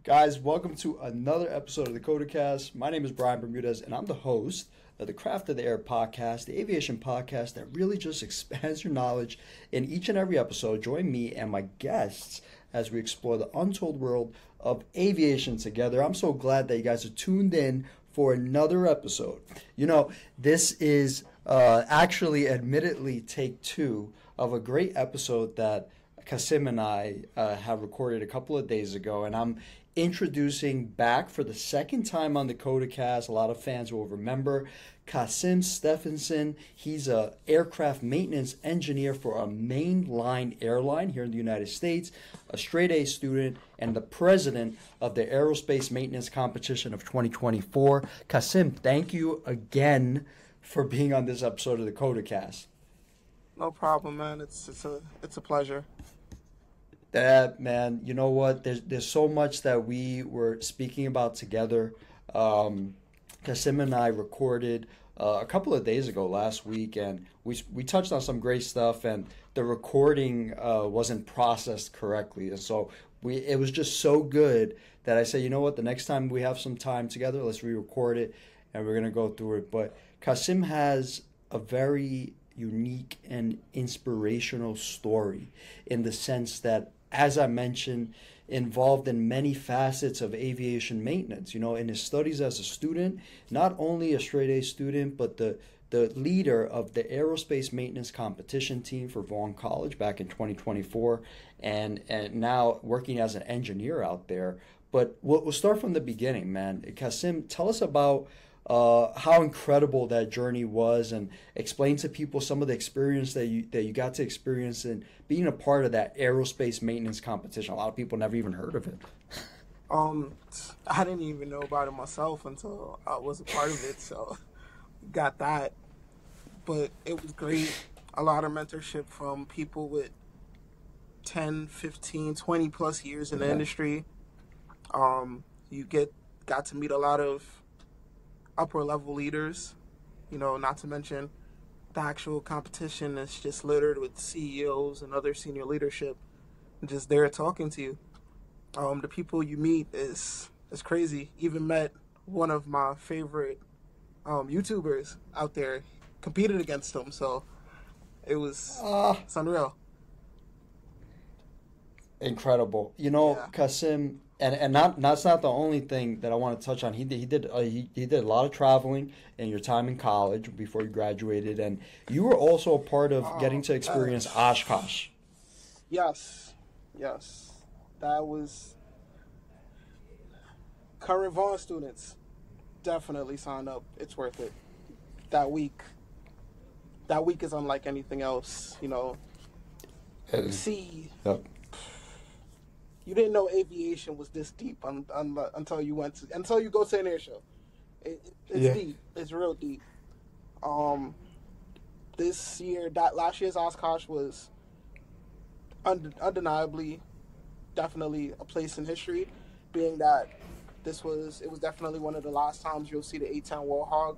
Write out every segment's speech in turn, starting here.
Guys, welcome to another episode of the COTACast. My name is Brian Bermudez, and I'm the host of the Craft of the Air podcast, the aviation podcast that really just expands your knowledge. In each and every episode, join me and my guests as we explore the untold world of aviation together. I'm so glad that you guys are tuned in for another episode. You know, this is actually, admittedly, take two of a great episode that Cassem and I have recorded a couple of days ago, and I'm introducing back for the second time on the COTACast. A lot of fans will remember Cassem Stephenson. He's a aircraft maintenance engineer for a mainline airline here in the United States, a straight A student, and the president of the Aerospace Maintenance Competition of 2024. Cassem, thank you again for being on this episode of the COTACast. No problem, man. It's a pleasure. That, man, you know what? There's so much that we were speaking about together. Cassem and I recorded a couple of days ago last week, and we touched on some great stuff, and the recording wasn't processed correctly. And so it was just so good that I said, you know what? The next time we have some time together, let's re-record it, and we're going to go through it. But Cassem has a very unique and inspirational story in the sense that, as I mentioned, involved in many facets of aviation maintenance. You know, in his studies as a student, not only a straight A student, but the leader of the aerospace maintenance competition team for Vaughn College back in 2024, and now working as an engineer out there. But we'll start from the beginning, man. Cassem, tell us about how incredible that journey was, and explain to people some of the experience that you got to experience in being a part of that aerospace maintenance competition. A lot of people never even heard of it. I didn't even know about it myself until I was a part of it, so got that. But it was great. A lot of mentorship from people with 10, 15, 20 plus years in the industry. You got to meet a lot of upper level leaders, you know, not to mention the actual competition is just littered with CEOs and other senior leadership just there talking to you. The people you meet is crazy. Even met one of my favorite YouTubers out there, competed against them, so it's unreal. Incredible. You know, yeah. Cassem, and that's not the only thing that I want to touch on. He did a lot of traveling in your time in college before you graduated, and you were also a part of getting to experience Oshkosh. Yes, that was current Vaughn students definitely sign up. It's worth it. That week is unlike anything else. You know, Yep. You didn't know aviation was this deep until you go to an air show. It's deep. It's real deep. Last year's Oshkosh was undeniably, definitely a place in history, being that it was definitely one of the last times you'll see the A-10 Warhog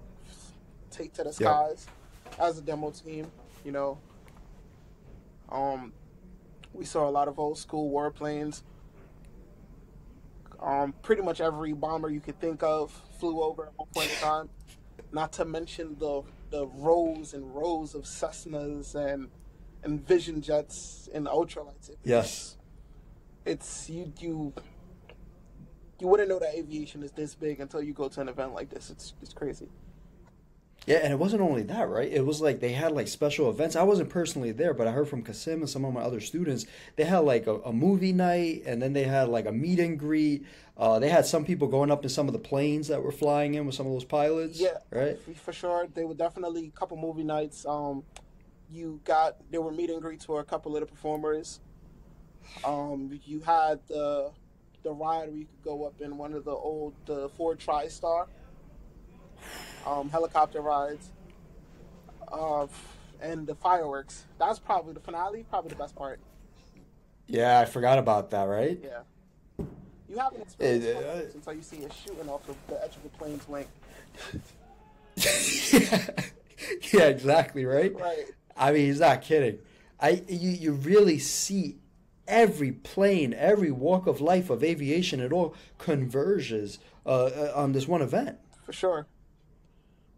take to the skies as a demo team. You know, we saw a lot of old school warplanes. Pretty much every bomber you could think of flew over at one point in time. Not to mention the rows and rows of Cessnas and Vision jets and ultralights. Yes, it's you wouldn't know that aviation is this big until you go to an event like this. It's crazy. Yeah, and it wasn't only that, right? It was like they had like special events. I wasn't personally there, but I heard from Cassem and some of my other students, they had like a movie night, and then they had like a meet and greet. They had some people going up in some of the planes that were flying in with some of those pilots. Yeah, right? For sure. They were definitely a couple movie nights. There were meet and greets for a couple of the performers. You had the ride where you could go up in one of the Ford TriStar. Helicopter rides, and the fireworks. That's probably the finale, probably the best part. Yeah, I forgot about that, right? Yeah. You haven't experienced until you see it shooting off the edge of the plane's wing. Yeah, exactly, right? Right. I mean, he's not kidding. You really see every plane, every walk of life of aviation, it all converges on this one event. For sure.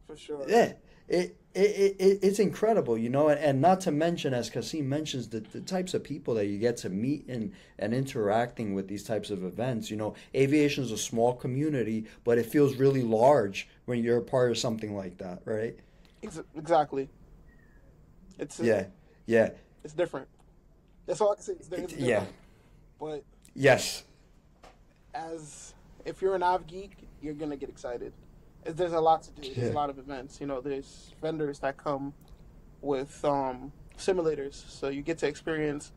For sure. Yeah, it's incredible, you know, and not to mention, as Cassem mentions, the types of people that you get to meet and interacting with these types of events. You know, aviation is a small community, but it feels really large when you're a part of something like that, right? Exactly. Yeah, yeah. It's different. That's all I can say. It's different. Yeah. But Yes. if you're an av geek, you're gonna get excited. There's a lot to do. There's Yeah. a lot of events. You know, there's vendors that come with simulators, so you get to experience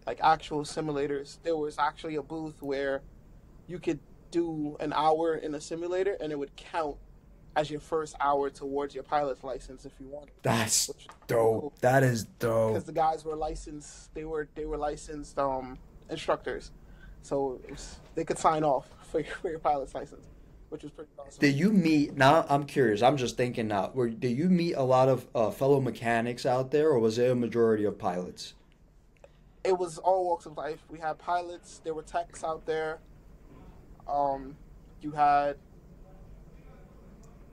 like actual simulators. There was actually a booth where you could do an hour in a simulator, and it would count as your first hour towards your pilot's license if you wanted. That's Which is dope. cool. That is dope. Because the guys were licensed. They were licensed instructors, so they could sign off for your pilot's license, which was pretty awesome. Did you meet, now I'm curious, I'm just thinking now, did you meet a lot of fellow mechanics out there, or was it a majority of pilots? It was all walks of life. We had pilots. There were techs out there. You had,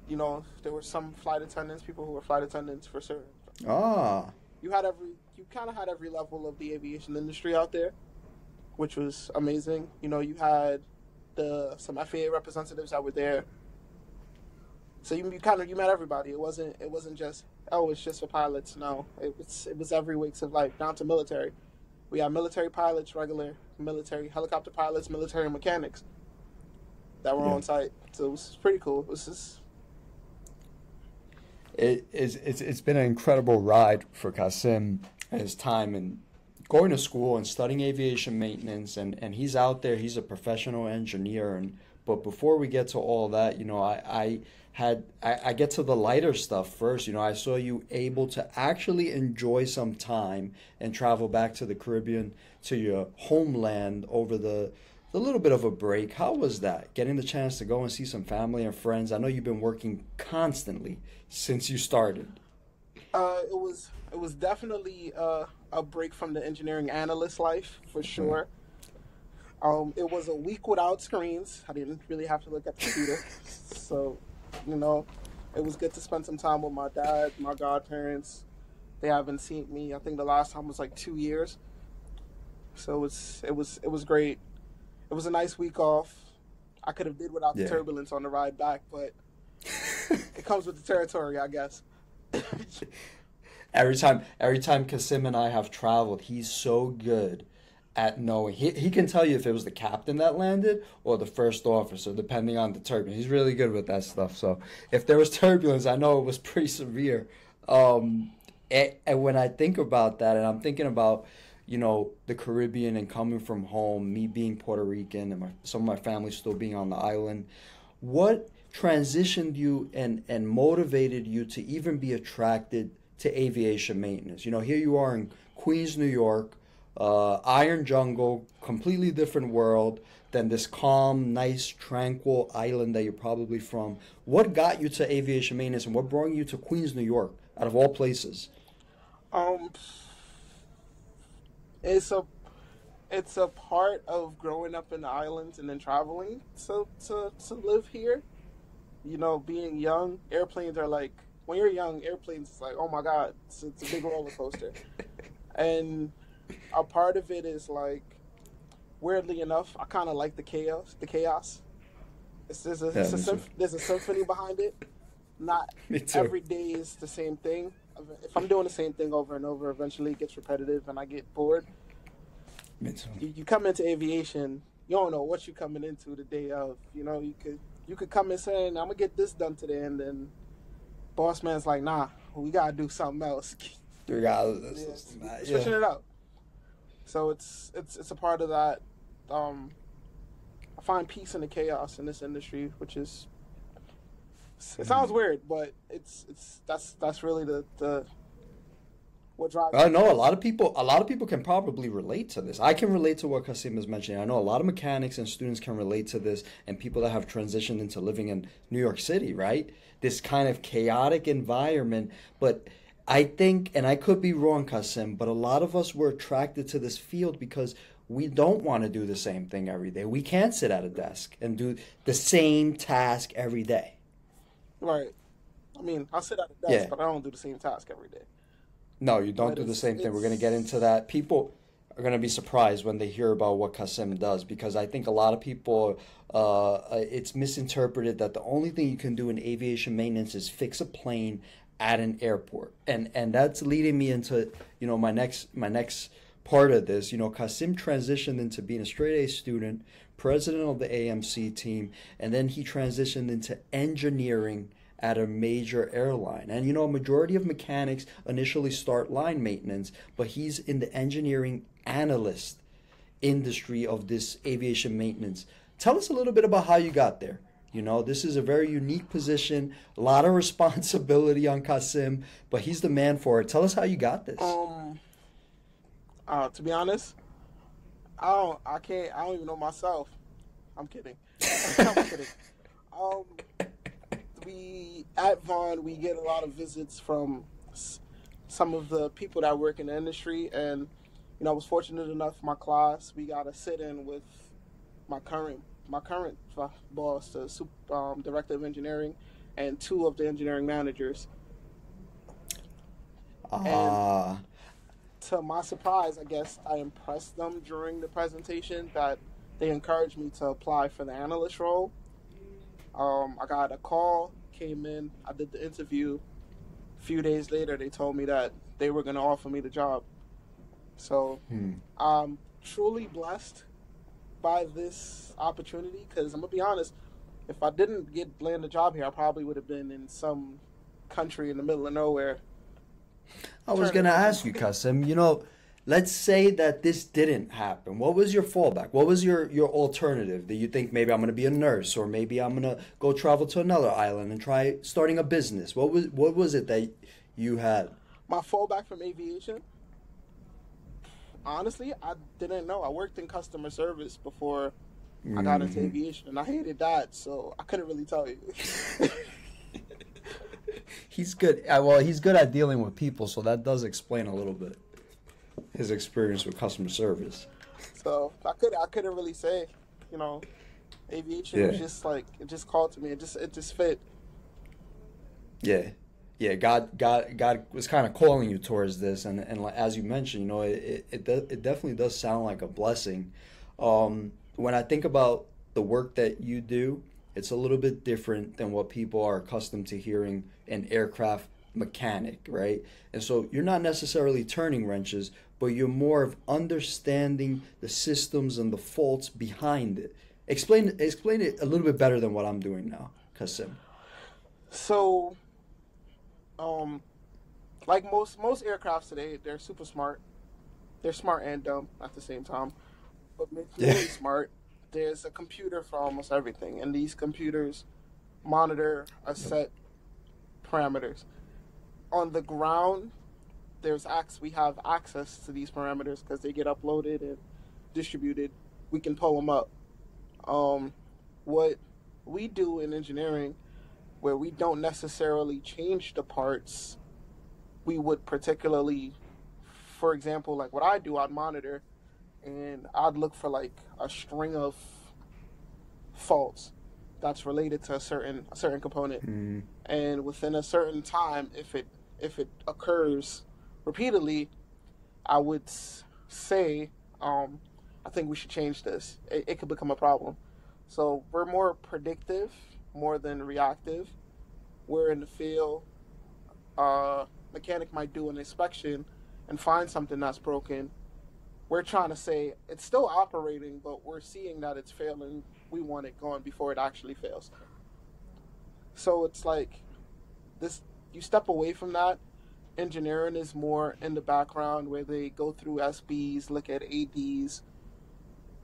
you know, there were some flight attendants, people who were flight attendants for certain. Ah, You kind of had every level of the aviation industry out there, which was amazing. You know, you had some FAA representatives that were there. So you met everybody. It wasn't just, oh, it's just for pilots. No, it was every walks of life, down to military. We had military pilots, regular military helicopter pilots, military mechanics that were on site. So it was pretty cool. It was just... It's been an incredible ride for Cassem and his time and going to school and studying aviation maintenance, and he's out there. He's a professional engineer, but before we get to all that, you know, I get to the lighter stuff first. You know, I saw you able to actually enjoy some time and travel back to the Caribbean, to your homeland over the little bit of a break. How was that? Getting the chance to go and see some family and friends. I know you've been working constantly since you started. It was definitely a break from the engineering analyst life, for sure. It was a week without screens. I didn't really have to look at the computer. So, you know, it was good to spend some time with my dad, my godparents. They haven't seen me. I think the last time was like 2 years. So it was great. It was a nice week off. I could have did without the turbulence on the ride back, but it comes with the territory, I guess. Every time Cassem and I have traveled, he's so good at knowing. He can tell you if it was the captain that landed or the first officer, depending on the turbulence. He's really good with that stuff. So if there was turbulence, I know it was pretty severe. And when I think about that, and I'm thinking about, you know, the Caribbean and coming from home, me being Puerto Rican and some of my family still being on the island, what transitioned you and motivated you to even be attracted to aviation maintenance? You know, here you are in Queens, New York, Iron Jungle, completely different world than this calm, nice, tranquil island that you're probably from. What got you to aviation maintenance, and what brought you to Queens, New York, out of all places? It's a part of growing up in the islands and then traveling to live here. You know, being young, airplanes are like, when you're young, airplanes is like, oh my God, it's a big roller coaster. And a part of it is weirdly enough, I kind of like the chaos. There's a symphony behind it. Not every day is the same thing. If I'm doing the same thing over and over, eventually it gets repetitive and I get bored. Me too. You come into aviation, you don't know what you're coming into the day of. You know, you could come in saying, I'm gonna get this done today, and then boss man's like, nah, we gotta do something else. Switching it up. So it's a part of that. I find peace in the chaos in this industry, which is, it sounds weird, but that's really the what drives. I know a lot of people can probably relate to this. I can relate to what Cassem is mentioning. I know a lot of mechanics and students can relate to this, and people that have transitioned into living in New York City, right? This kind of chaotic environment. But I think, and I could be wrong, Cassem, but a lot of us were attracted to this field because we don't want to do the same thing every day. We can't sit at a desk and do the same task every day. Right. I mean, I sit at a desk, Yeah. but I don't do the same task every day. No, you don't But do the it's same thing. We're going to get into it's that. People are going to be surprised when they hear about what Cassem does, because I think a lot of people, it's misinterpreted that the only thing you can do in aviation maintenance is fix a plane at an airport. And that's leading me into, my next part of this. Cassem transitioned into being a straight A student, president of the AMC team, and then he transitioned into engineering at a major airline. And a majority of mechanics initially start line maintenance, but he's in the engineering analyst industry of this aviation maintenance. Tell us a little bit about how you got there. This is a very unique position, a lot of responsibility on Cassem, but he's the man for it. Tell us how you got this. um to be honest, I don't even know myself. I'm kidding. I'm kidding. Um we at Vaughn we get a lot of visits from some of the people that work in the industry, and I was fortunate enough my class we got to sit in with my current boss, the director of engineering, and two of the engineering managers. And Ah, to my surprise, I guess I impressed them during the presentation that they encouraged me to apply for the analyst role. I got a call, came in, I did the interview. A few days later, they told me that they were going to offer me the job. So hmm. I'm truly blessed by this opportunity, because I'm going to be honest, if I didn't land a job here, I probably would have been in some country in the middle of nowhere I was turning gonna up. ask you, Cassem. Let's say that this didn't happen. What was your fallback? What was your alternative? Do you think maybe I'm gonna be a nurse, or maybe I'm gonna go travel to another island and try starting a business? What was it that you had? My fallback from aviation, honestly, I didn't know. I worked in customer service before I got into Hmm. aviation, and I hated that, so I couldn't really tell you. He's good. Well, he's good at dealing with people, so that does explain a little bit his experience with customer service. So I couldn't really say, you know, aviation was Yeah, just like it just called to me. It just fit. yeah, yeah. God was kind of calling you towards this, and like, as you mentioned, it definitely does sound like a blessing. When I think about the work that you do, it's a little bit different than what people are accustomed to hearing an aircraft mechanic, right? And so you're not necessarily turning wrenches, but you're more of understanding the systems and the faults behind it. Explain it a little bit better than what I'm doing now, Kasim. So, um, like most aircrafts today, they're super smart. They're smart and dumb at the same time, but Yeah. really smart. There's a computer for almost everything, and these computers monitor a set parameters. On the ground, we have access to these parameters because they get uploaded and distributed. We can pull them up. Um, what we do in engineering, where we don't necessarily change the parts, we would particularly, for example, like what I do, I'd monitor and I'd look for like a string of faults that's related to a certain component, Mm, and within a certain time, if it occurs repeatedly, I would say, I think we should change this. It could become a problem. So we're more predictive more than reactive. We're in the field. Mechanic might do an inspection and find something that's broken. We're trying to say it's still operating, but we're seeing that it's failing. We want it going before it actually fails. So it's like this. You step away from that. Engineering is more in the background where they go through SBs, look at ADs,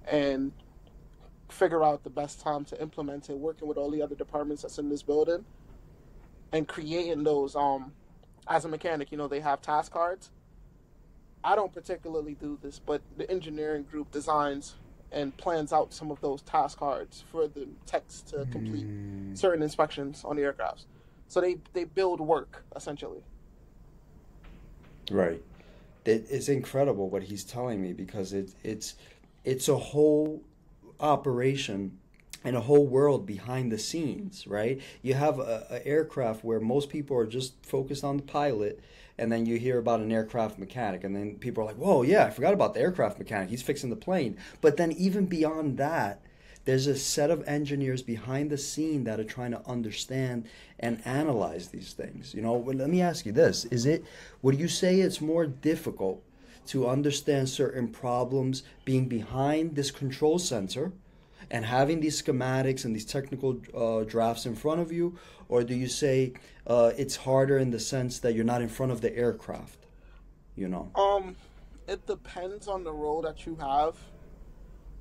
and figure out the best time to implement it, working with all the other departments that's in this building and creating those. As a mechanic, they have task cards. I don't particularly do this, but the engineering group designs and plans out some of those task cards for the techs to complete mm, certain inspections on the aircrafts. So they build work essentially. right. It's incredible what he's telling me, because it's it's a whole operation and a whole world behind the scenes, right? You have a aircraft where most people are just focused on the pilot, and then you hear about an aircraft mechanic, and then people are like, whoa, yeah, I forgot about the aircraft mechanic. He's fixing the plane. But then even beyond that, there's a set of engineers behind the scene that are trying to understand and analyze these things. You know, let me ask you this. Would you say it's more difficult to understand certain problems being behind this control center and having these schematics and these technical drafts in front of you? Or do you say it's harder in the sense that you're not in front of the aircraft, you know? It depends on the role that you have,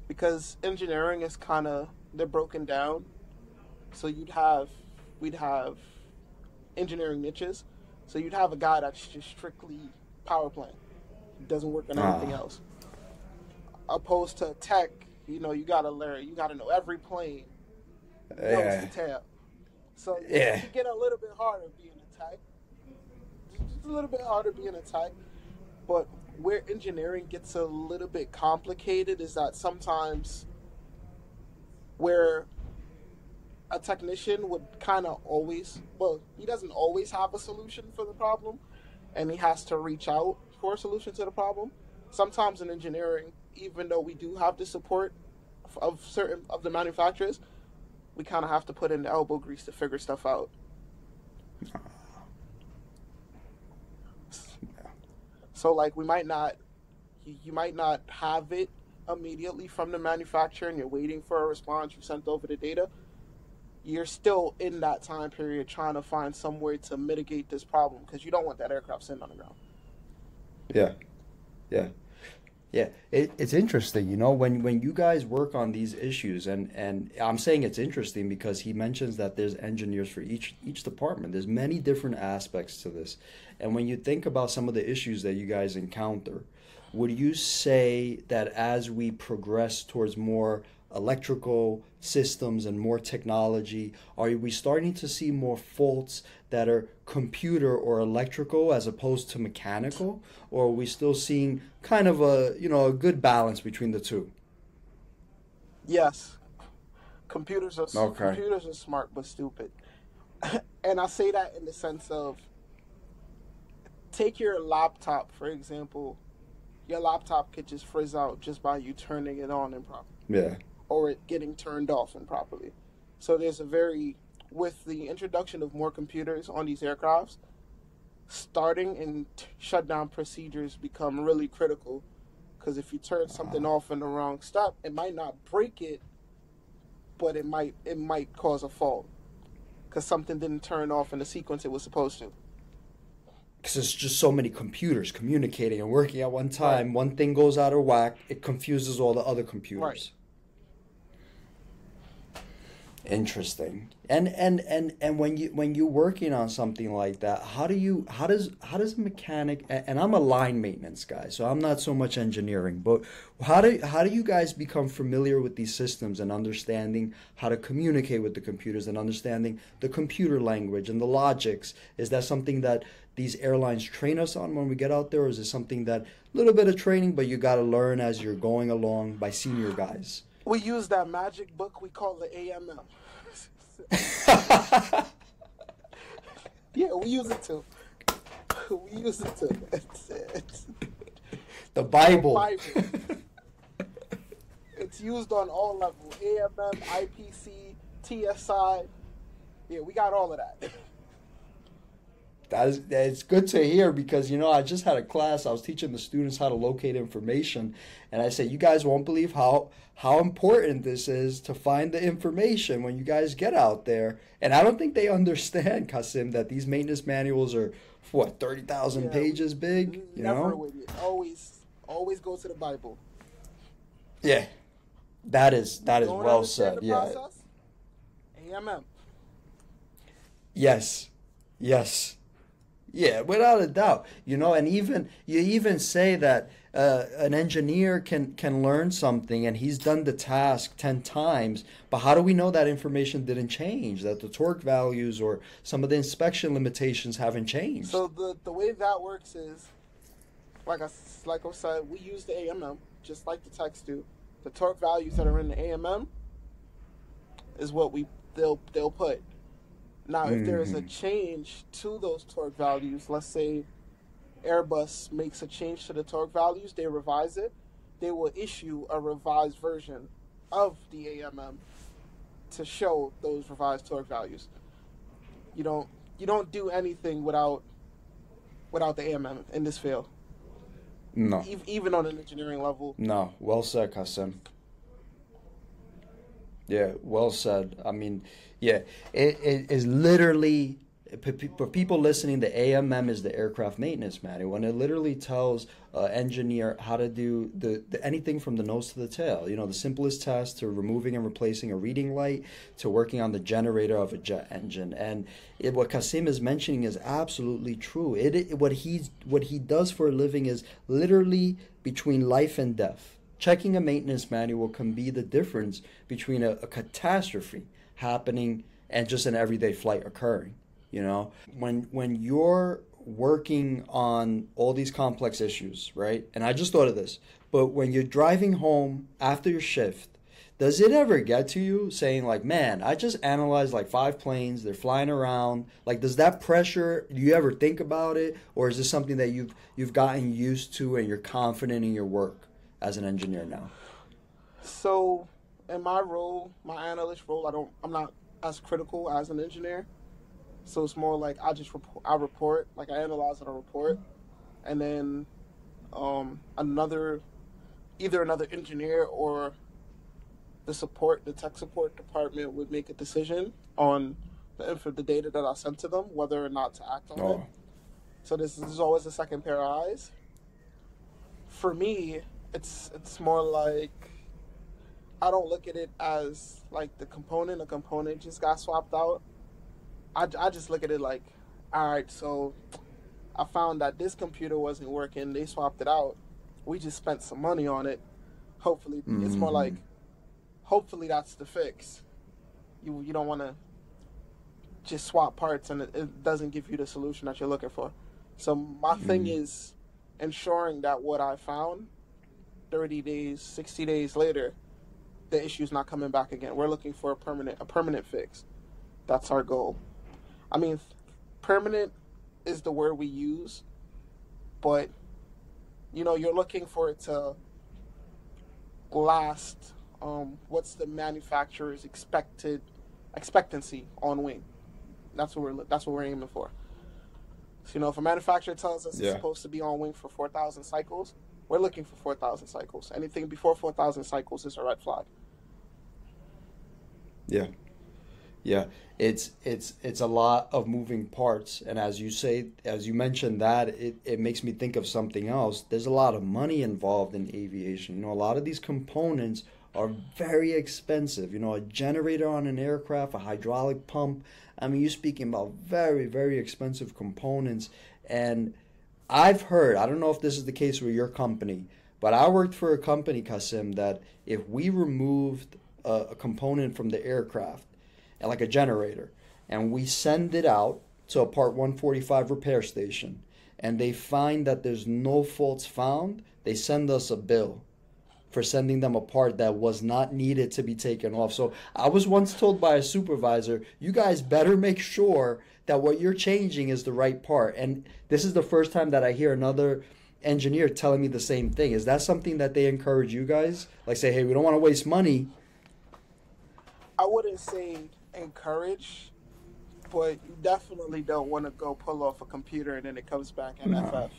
because engineering is they're broken down. So we'd have engineering niches. So you'd have a guy that's just strictly power plant. Doesn't work on anything else. Opposed to tech, you gotta know every plane. Nose to tail. So it get a little bit harder being a tech. Just a little bit harder being a tech. But where engineering gets a little bit complicated is that sometimes where a technician would he doesn't always have a solution for the problem, and he has to reach out for a solution to the problem. Sometimes in engineering, even though we do have the support of certain of the manufacturers, we kind of have to put in the elbow grease to figure stuff out. So like you might not have it immediately from the manufacturer and you're waiting for a response, you sent over the data. You're still in that time period trying to find some way to mitigate this problem because you don't want that aircraft sitting on the ground. Yeah. It's interesting, you know, when you guys work on these issues, and I'm saying it's interesting because he mentions that there's engineers for each department. There's many different aspects to this. And when you think about some of the issues that you guys encounter, would you say that as we progress towards more electrical systems and more technology, are we starting to see more faults that are computer or electrical as opposed to mechanical, or are we still seeing kind of a good balance between the two? Yes, computers are smart but stupid, and I say that in the sense of, take your laptop for example. Your laptop could just frizz out just by you turning it on improperly. Yeah. Or it getting turned off improperly. So with the introduction of more computers on these aircrafts, starting and shutdown procedures become really critical, because if you turn something off in the wrong step, it might not break it, but it might cause a fault because something didn't turn off in the sequence it was supposed to. Because it's just so many computers communicating and working at one time. Right. One thing goes out of whack, it confuses all the other computers. Right. Interesting. And when you're working on something like that, how does a mechanic, and I'm a line maintenance guy, so I'm not so much engineering, but how do you guys become familiar with these systems and understanding how to communicate with the computers and understanding the computer language and the logics? Is that something that these airlines train us on when we get out there, or is it something that a little bit of training, but you got to learn as you're going along by senior guys? We use that magic book we call the AMM. Yeah, we use it too. It's the Bible. It's used on all levels. AMM, IPC, TSI. Yeah, we got all of that. It's good to hear because, I just had a class. I was teaching the students how to locate information. And I said, you guys won't believe how important this is to find the information when you guys get out there. And I don't think they understand, Cassem, that these maintenance manuals are, 30,000 pages big? Never with it. Always go to the Bible. Yeah. That is well said. Yeah. Process? AMM. Yes. Yeah, without a doubt. And you even say that an engineer can learn something and he's done the task 10 times, but how do we know that information didn't change, that the torque values or some of the inspection limitations haven't changed? So the way that works is, like I said, we use the AMM, just like the techs do. The torque values that are in the AMM is what they'll put. Now, if there is a change to those torque values, let's say Airbus makes a change to the torque values, they revise it, they will issue a revised version of the AMM to show those revised torque values. You don't do anything without the AMM in this field. No. Even on an engineering level. No. Well said, Cassem. Yeah, well said. I mean, yeah, it is literally, for people listening, the AMM is the aircraft maintenance manual, and it literally tells an engineer how to do the anything from the nose to the tail. You know, the simplest test to removing and replacing a reading light to working on the generator of a jet engine. And what Cassem is mentioning is absolutely true. What he does for a living is literally between life and death. Checking a maintenance manual can be the difference between a catastrophe happening and just an everyday flight occurring. You know, when you're working on all these complex issues, right? And I just thought of this, but when you're driving home after your shift, does it ever get to you saying like, man, I just analyzed like 5 planes, they're flying around. Like, does that pressure, do you ever think about it? Or is this something that you've gotten used to and you're confident in your work as an engineer now? So in my role, my analyst role, I'm not as critical as an engineer. So it's more like I report, like I analyze and I report, and then either another engineer or the tech support department would make a decision on the data that I sent to them, whether or not to act on it. So this is always a second pair of eyes. For me, it's more like I don't look at it as like a component just got swapped out. I just look at it like, all right, so I found that this computer wasn't working. They swapped it out. We just spent some money on it. Hopefully, it's more like, hopefully that's the fix. You don't want to just swap parts and it doesn't give you the solution that you're looking for. So my thing is ensuring that what I found 30 days, 60 days later, the issue's not coming back again. We're looking for a permanent fix. That's our goal. I mean, permanent is the word we use, but you're looking for it to last. What's the manufacturer's expectancy on wing? That's what we're aiming for. So, if a manufacturer tells us it's supposed to be on wing for 4,000 cycles, we're looking for 4,000 cycles. Anything before 4,000 cycles is a red flag. Yeah. Yeah, it's a lot of moving parts, and as you mentioned that, it makes me think of something else. There's a lot of money involved in aviation. A lot of these components are very expensive. A generator on an aircraft, a hydraulic pump. I mean, you're speaking about very, very expensive components. And I've heard, I don't know if this is the case with your company, but I worked for a company, Cassem, that if we removed a component from the aircraft, like a generator, and we send it out to a Part 145 repair station, and they find that there's no faults found, they send us a bill for sending them a part that was not needed to be taken off. So I was once told by a supervisor, you guys better make sure that what you're changing is the right part. And this is the first time that I hear another engineer telling me the same thing. Is that something that they encourage you guys? Like say, hey, we don't want to waste money. I wouldn't say encourage, but you definitely don't want to go pull off a computer and then it comes back NFF.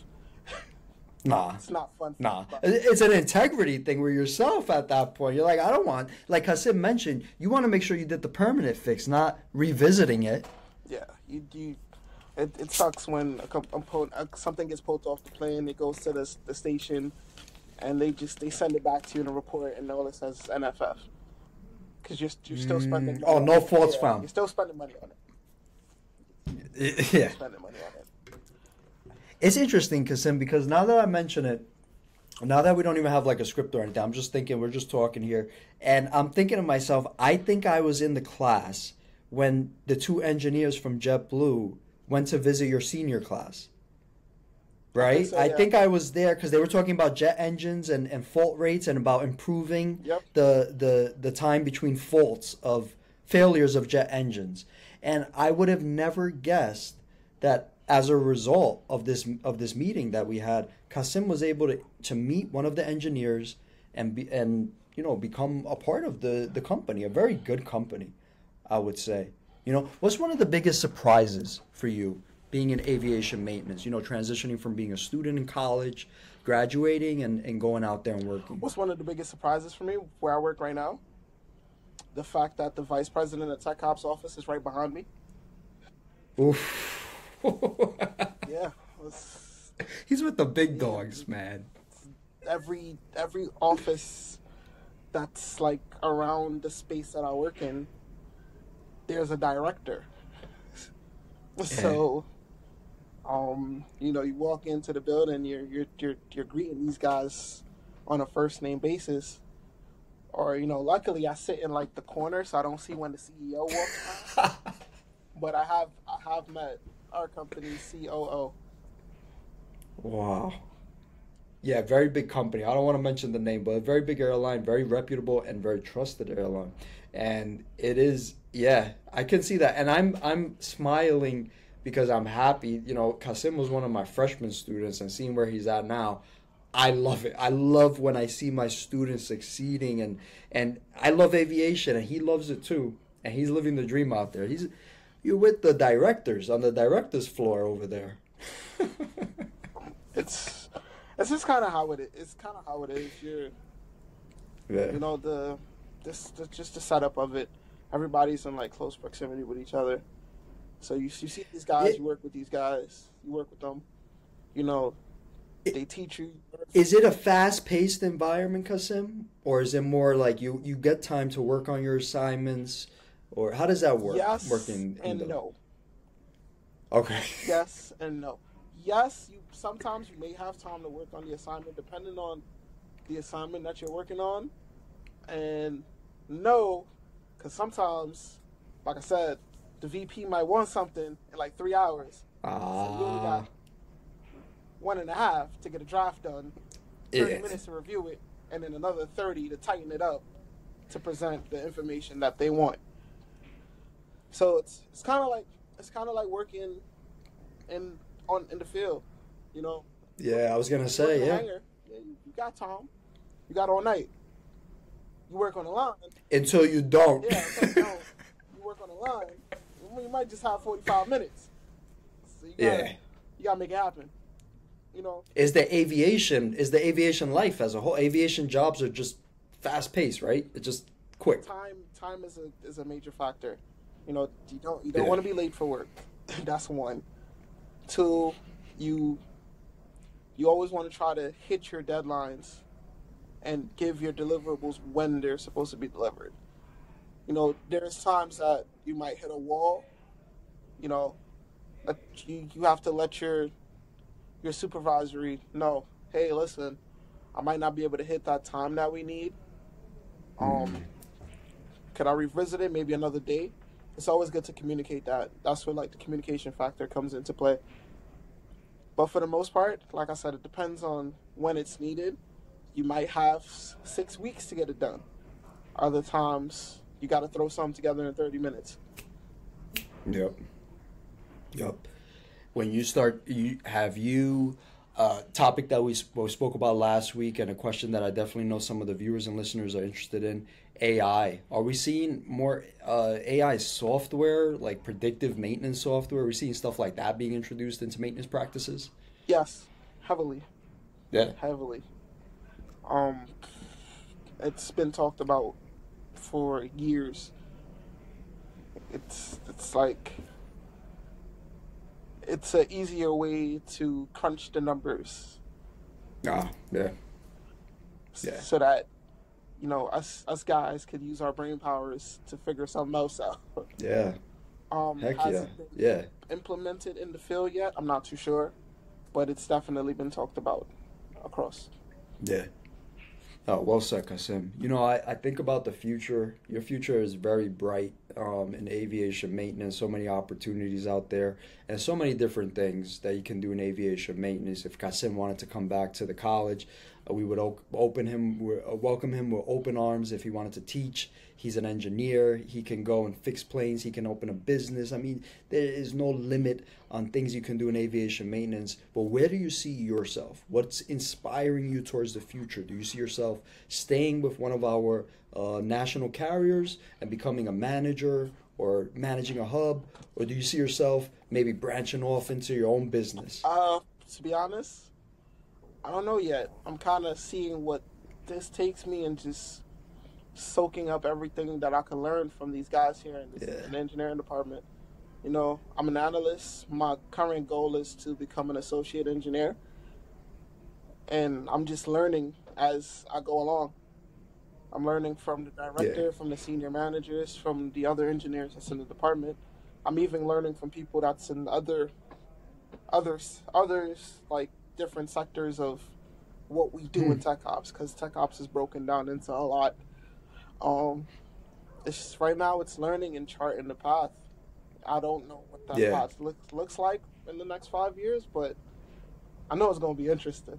Nah. It's not fun. Nah. It's an integrity thing with yourself at that point. You're like, I don't want, like Cassem mentioned, you want to make sure you did the permanent fix, not revisiting it. Yeah. It sucks when something gets pulled off the plane, it goes to the station, and they send it back to you in a report, and all it says is NFF. Because you're still spending money. Oh, no faults found. You're still spending money on it. Yeah. Spending money on it. It's interesting, Cassem, because now that I mention it, now that we don't even have like a script or anything, I'm just thinking, we're just talking here, and I'm thinking to myself, I think I was in the class when the 2 engineers from JetBlue went to visit your senior class. I think right? so, I yeah. think I was there because they were talking about jet engines and fault rates and about improving Yep. the time between faults of failures of jet engines. And I would have never guessed that as a result of this meeting that we had, Cassem was able to meet one of the engineers and become a part of the company, a very good company, I would say. What's one of the biggest surprises for you being in aviation maintenance, transitioning from being a student in college, graduating, and going out there and working? What's one of the biggest surprises for me where I work right now? The fact that the vice president of Tech Ops office is right behind me. Oof. Yeah, it's, He's with the big dogs, man. every office that's like around the space that I work in, there's a director. So, you walk into the building, you're greeting these guys on a first name basis, or luckily I sit in like the corner, so I don't see when the CEO walks past. But I have met our company's COO. Wow. Yeah, very big company. I don't want to mention the name, but a very big airline, very reputable and very trusted airline. And it is, yeah, I can see that. And I'm smiling because I'm happy. Cassem was one of my freshman students, and seeing where he's at now, I love it. I love when I see my students succeeding, and I love aviation, and he loves it too. And he's living the dream out there. You're with the directors on the directors floor over there. It's just kind of how it is. It's kind of how it is. Yeah. Just the setup of it. Everybody's in like close proximity with each other. So you see these guys, you work with these guys, you work with them. They teach you. Is it a fast-paced environment, Cassem? Or is it more like you get time to work on your assignments? Or how does that work? Yes Working and no. Okay. Yes and no. Yes, sometimes you may have time to work on the assignment depending on the assignment that you're working on. And no, because sometimes, like I said, the VP might want something in like 3 hours. So you only got 1.5 to get a draft done, 30 minutes to review it, and then another 30 to tighten it up to present the information that they want. So it's kind of like working in the field, Yeah, I was gonna say, yeah. Hangar, you got time, you got all night. You work on the line until you don't. Yeah, until you don't. You work on the line. You might just have 45 minutes. So you gotta make it happen. Is the aviation life as a whole? Aviation jobs are just fast paced, right? It's just quick. Time is a major factor. You don't want to be late for work. That's one. Two, you always want to try to hit your deadlines and give your deliverables when they're supposed to be delivered. There's times that you might hit a wall. You have to let your supervisory know, hey, listen, I might not be able to hit that time that we need. Could I revisit it maybe another day? It's always good to communicate that. That's where like the communication factor comes into play. But for the most part, like I said, it depends on when it's needed. You might have 6 weeks to get it done. Other times, you got to throw something together in 30 minutes. Yep. When you start, topic that we spoke about last week, and a question that I definitely know some of the viewers and listeners are interested in, AI. Are we seeing more AI software, like predictive maintenance software? Are we seeing stuff like that being introduced into maintenance practices? Yes, heavily. Yeah. Heavily. It's been talked about for years. It's like it's an easier way to crunch the numbers. Yeah. So that us guys could use our brain powers to figure something else out. Yeah. Heck has yeah. it been implemented in the field yet? I'm not too sure, but it's definitely been talked about across. Yeah. Oh, well said, Cassem. You know, I think about the future. Your future is very bright in aviation maintenance. So many opportunities out there, and so many different things that you can do in aviation maintenance. If Cassem wanted to come back to the college, we would welcome him with open arms. If he wanted to teach, he's an engineer. He can go and fix planes. He can open a business. I mean, there is no limit on things you can do in aviation maintenance. But where do you see yourself? What's inspiring you towards the future? Do you see yourself staying with one of our national carriers and becoming a manager or managing a hub? Or do you see yourself maybe branching off into your own business? To be honest, I don't know yet. I'm kind of seeing what this takes me and just soaking up everything that I can learn from these guys here in the engineering department. You know, I'm an analyst. My current goal is to become an associate engineer. And I'm just learning as I go along. I'm learning from the director, from the senior managers, from the other engineers that's in the department. I'm even learning from people that's in others like different sectors of what we do in tech ops, because tech ops is broken down into a lot. It's right now it's learning and charting the path. I don't know what that path looks like in the next 5 years, but I know it's going to be interesting.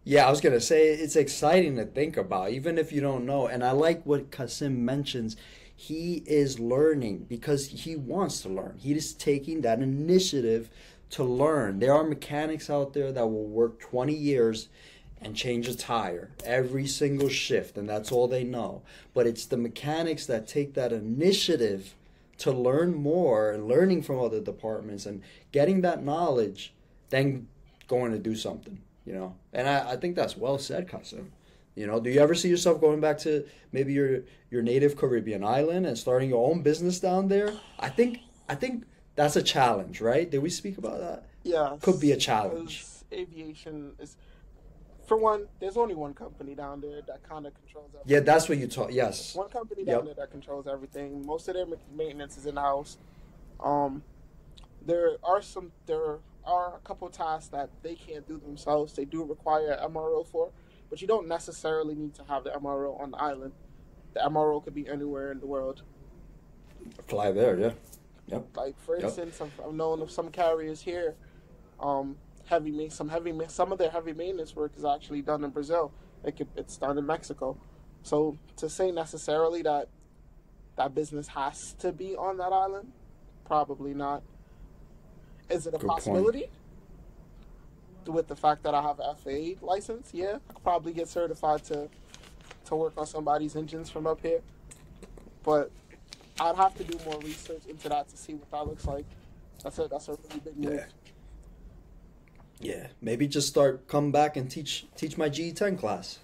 Yeah, I was going to say it's exciting to think about, even if you don't know. And I like what Cassem mentions. He is learning because he wants to learn. He is taking that initiative to learn. There are mechanics out there that will work 20 years and change a tire every single shift, and that's all they know. But it's the mechanics that take that initiative to learn more and learning from other departments and getting that knowledge, then going to do something, you know. And I think that's well said, Cassem. You know, do you ever see yourself going back to maybe your native Caribbean island and starting your own business down there? I think that's a challenge, right? Did we speak about that? Yeah. Could be a challenge. Aviation is, for one, there's only one company down there that kind of controls everything. Yeah, that's what you taught. Yes. One company down there that controls everything. Most of their maintenance is in-house. There are a couple tasks that they can't do themselves. They do require an MRO for, but you don't necessarily need to have the MRO on the island. The MRO could be anywhere in the world. Fly there, yeah. Yep. Like, for instance, I've known of some carriers here, some of their heavy maintenance work is actually done in Brazil. It's done in Mexico. So to say necessarily that business has to be on that island, probably not. Is it a possibility? With the fact that I have an FAA license, yeah, I could probably get certified to work on somebody's engines from up here. But I'd have to do more research into that to see what that looks like. That's a really big move. Yeah, maybe just come back and teach my GE10 class.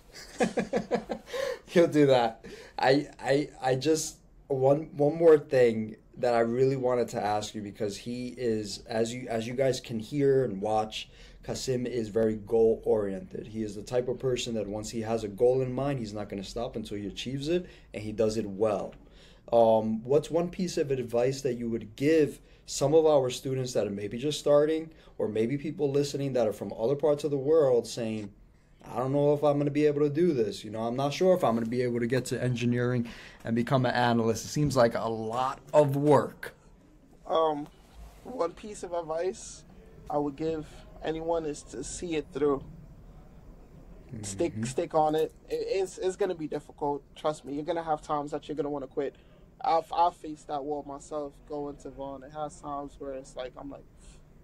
He'll do that. I just one more thing that I really wanted to ask you, because he is, as you guys can hear and watch, Cassem is very goal oriented. He is the type of person that once he has a goal in mind, he's not going to stop until he achieves it, and he does it well. What's one piece of advice that you would give some of our students that are maybe just starting, or maybe people listening that are from other parts of the world saying, I don't know if I'm going to be able to do this. You know, I'm not sure if I'm going to be able to get to engineering and become an analyst. It seems like a lot of work. One piece of advice I would give anyone is to see it through. Stick on it. It's going to be difficult. Trust me. You're going to have times that you're going to want to quit. I've faced that wall myself going to Vaughn. It has times where it's like, I'm like,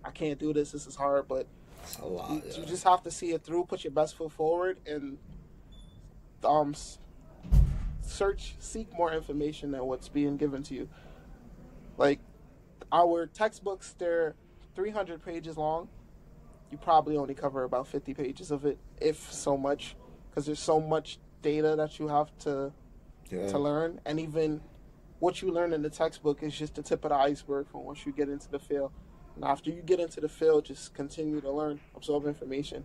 I can't do this. This is hard. But it's a lot, you just have to see it through, put your best foot forward, and seek more information than what's being given to you. Like, our textbooks, they're 300 pages long. You probably only cover about 50 pages of it, if so much, because there's so much data that you have to learn. And even what you learn in the textbook is just the tip of the iceberg from once you get into the field. And after you get into the field, just continue to learn, absorb information.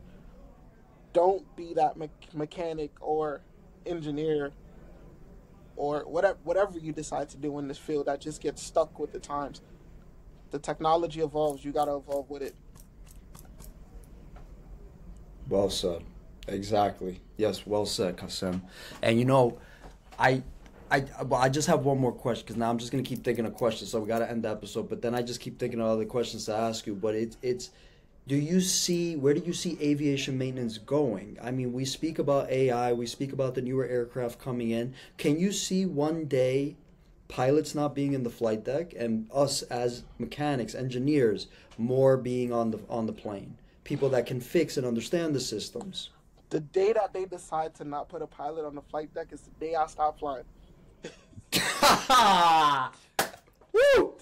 Don't be that mechanic or engineer or whatever you decide to do in this field that just gets stuck with the times. The technology evolves. You got to evolve with it. Well said. Exactly. Yes, well said, Cassem. And you know, I well, I just have one more question because now I'm just gonna keep thinking of questions. So we gotta end the episode. But then I just keep thinking of other questions to ask you. But it's do you see where do you see aviation maintenance going? I mean, we speak about AI, we speak about the newer aircraft coming in. Can you see one day pilots not being in the flight deck and us as mechanics, engineers, more being on the plane? People that can fix and understand the systems. The day that they decide to not put a pilot on the flight deck is the day I stop flying. Woo!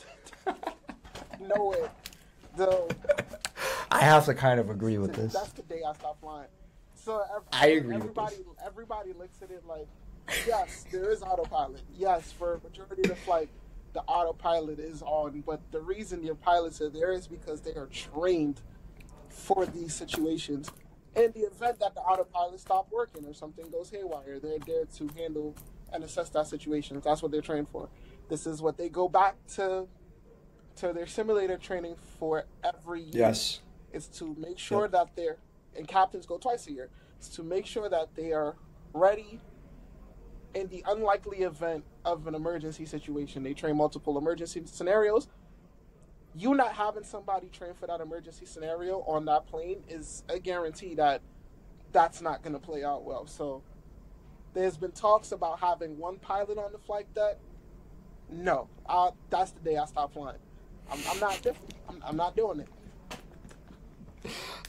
No way. So I have to kind of agree with this. that's the day I stop flying. So I agree with everybody, this. everybody looks at it like, yes, there is autopilot. Yes, for a majority of the flight, the autopilot is on. But the reason your pilots are there is because they are trained for these situations. In the event that the autopilot stopped working or something goes haywire, they're there to handle and assess that situation. That's what they're trained for. This is what they go back to their simulator training for every year. Yes. It's to make sure that they're, and captains go twice a year, it's to make sure that they are ready in the unlikely event of an emergency situation. They train multiple emergency scenarios. You not having somebody train for that emergency scenario on that plane is a guarantee that that's not going to play out well. So there's been talks about having one pilot on the flight deck. No, that's the day I stop flying. I'm not different. I'm not doing it.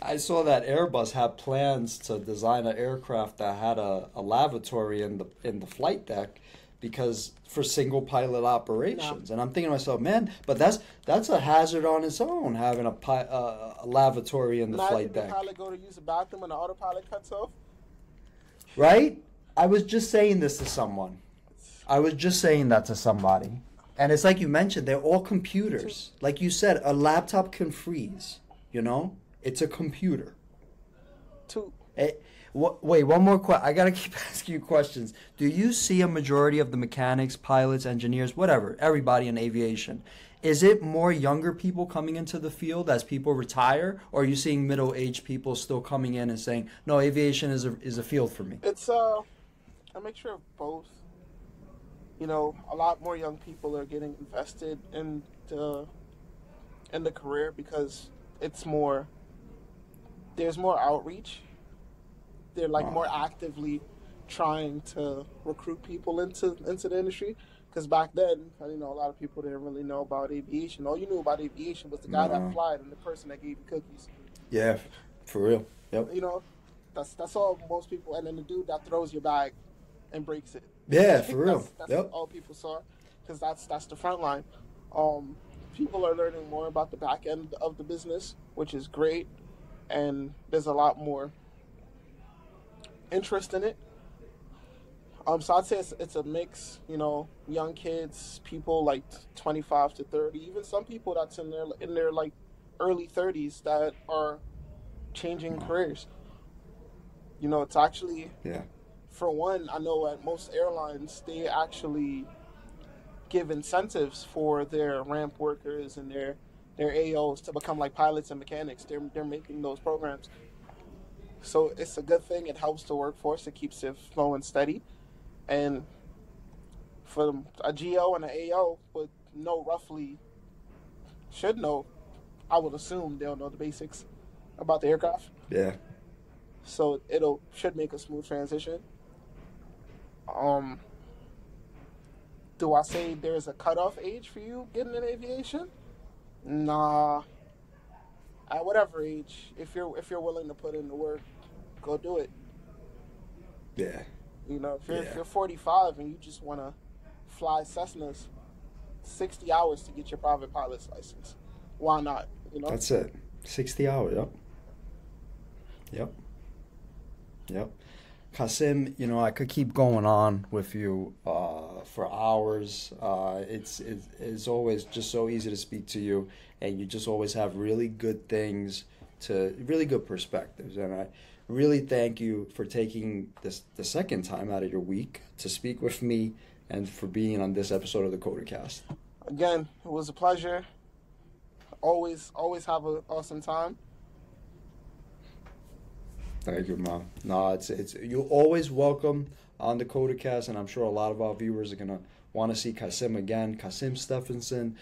I saw that Airbus had plans to design an aircraft that had a lavatory in the flight deck because for single pilot operations. And I'm thinking to myself, man, but that's a hazard on its own, having a lavatory in the flight deck. Imagine the pilot go to use the bathroom and the autopilot cuts off. Right? I was just saying this to someone. I was just saying that to somebody. And it's like you mentioned, they're all computers. Like you said, a laptop can freeze, you know? It's a computer. Wait, one more question. I got to keep asking you questions. Do you see a majority of the mechanics, pilots, engineers, whatever, everybody in aviation, is it more younger people coming into the field as people retire, or are you seeing middle-aged people still coming in and saying, no, aviation is a field for me? It's a mixture of both. You know, a lot more young people are getting invested in the career because it's more, there's more outreach. They're like more actively trying to recruit people into the industry. Because back then, you know, a lot of people didn't really know about aviation. All you knew about aviation was the guy that flied and the person that gave you cookies. Yeah, for real. Yep. You know, that's all most people. And then the dude that throws your bag and breaks it. Yeah, for real. That's all people saw. Because that's the front line. People are learning more about the back end of the business, which is great. And there's a lot more interest in it. So I'd say it's a mix, you know, young kids, people like 25 to 30, even some people that's in their like early 30s that are changing careers. You know, it's actually, for one, I know at most airlines, they actually give incentives for their ramp workers and their AOs to become like pilots and mechanics. They're making those programs. So it's a good thing. It helps the workforce. It keeps it flowing steady. And for a GO and an AO would know roughly, should know, I would assume they'll know the basics about the aircraft. Yeah. So should make a smooth transition. Do I say there's a cutoff age for you getting in aviation? Nah. At whatever age, if you're willing to put in the work, go do it. Yeah. You know, if you're 45 and you just want to fly Cessnas 60 hours to get your private pilot's license, why not? You know, that's it. 60 hours. Yep. Cassem, you know, I could keep going on with you for hours. It's always just so easy to speak to you, and you just always have really good really good perspectives. And I really thank you for taking the second time out of your week to speak with me and for being on this episode of the COTACast. Again, it was a pleasure. Always have an awesome time. Thank you, Mom. No, it's you're always welcome on the COTACast, and I'm sure a lot of our viewers are gonna want to see Cassem again. Cassem Stephenson,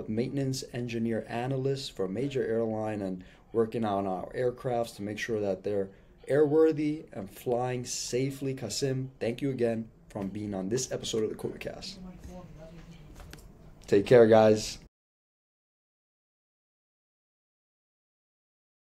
maintenance engineer analyst for a major airline, and working on our aircrafts to make sure that they're airworthy and flying safely. Cassem, thank you again for being on this episode of the COTACast. Take care, guys.